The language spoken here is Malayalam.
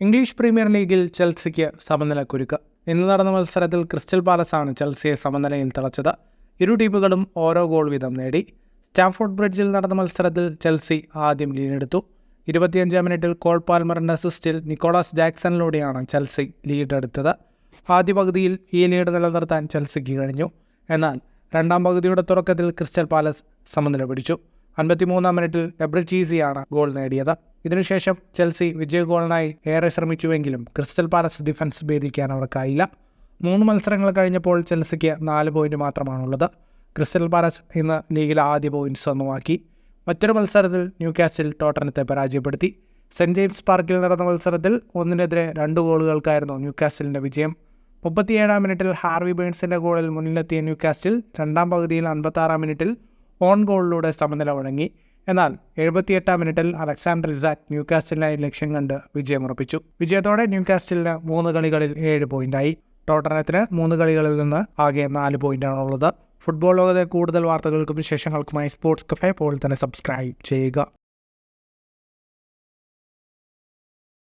ഇംഗ്ലീഷ് പ്രീമിയർ ലീഗിൽ ചെൽസിക്ക് സമനില കുരുക്ക്. ഇന്ന് നടന്ന മത്സരത്തിൽ ക്രിസ്റ്റൽ പാലസാണ് ചെൽസിയെ സമനിലയിൽ തളച്ചത്. ഇരു ടീമുകളും ഓരോ ഗോൾ വീതം നേടി. സ്റ്റാംഫോർഡ് ബ്രിഡ്ജിൽ നടന്ന മത്സരത്തിൽ ചെൽസി ആദ്യം ലീഡെടുത്തു. 25-ാം മിനിറ്റിൽ കോൾ പാൽമറിൻ്റെ അസിസ്റ്റിൽ നിക്കോളാസ് ജാക്സണിലൂടെയാണ് ചെൽസി ലീഡെടുത്തത്. ആദ്യ പകുതിയിൽ ഈ ലീഡ് നിലനിർത്താൻ ചെൽസിക്ക് കഴിഞ്ഞു. എന്നാൽ രണ്ടാം പകുതിയുടെ തുടക്കത്തിൽ ക്രിസ്റ്റൽ പാലസ് സമനില പിടിച്ചു. 53-ാം മിനിറ്റിൽ എബ്രച്ചീസിയാണ് ഗോൾ നേടിയത്. ഇതിനുശേഷം ചെൽസി വിജയ ഗോളിനായി ഏറെ ശ്രമിച്ചുവെങ്കിലും ക്രിസ്റ്റൽ പാലസ് ഡിഫൻസ് ഭേദിക്കാൻ അവർക്കായില്ല. 3 മത്സരങ്ങൾ കഴിഞ്ഞപ്പോൾ ചെൽസിക്ക് 4 പോയിന്റ് മാത്രമാണുള്ളത്. ക്രിസ്റ്റൽ പാലസ് ഇന്ന് ലീഗിലെ ആദ്യ പോയിന്റ് സ്വന്തമാക്കി. മറ്റൊരു മത്സരത്തിൽ ന്യൂകാസിൽ ടോട്ടനത്തെ പരാജയപ്പെടുത്തി. സെന്റ് ജെയിംസ് പാർക്കിൽ നടന്ന മത്സരത്തിൽ 1-2 ഗോളുകൾക്കായിരുന്നു ന്യൂകാസിലിൻ്റെ വിജയം. 37-ാം മിനിറ്റിൽ ഹാർവി ബേൺസിൻ്റെ ഗോളിൽ മുന്നിലെത്തിയ ന്യൂകാസിൽ രണ്ടാം പകുതിയിൽ 56-ാം മിനിറ്റിൽ ഓൺ ഗോളിലൂടെ സമനില വഴങ്ങി. എന്നാൽ 78-ാം മിനിറ്റിൽ അലക്സാണ്ടർ ഇസാക്ക് ന്യൂകാസ്റ്റലിനായി ലക്ഷ്യം കണ്ട് വിജയമുറപ്പിച്ചു. വിജയത്തോടെ ന്യൂകാസ്റ്റലിന് 3 കളികളിൽ 7 പോയിന്റായി. ടോട്ടനത്തിന് 3 കളികളിൽ നിന്ന് ആകെ 4 പോയിന്റാണുള്ളത്. ഫുട്ബോൾ ലോകത്തെ കൂടുതൽ വാർത്തകൾക്കും വിശേഷങ്ങൾക്കുമായി സ്പോർട്സ് കഫേ ഇപ്പോൾ തന്നെ സബ്സ്ക്രൈബ് ചെയ്യുക.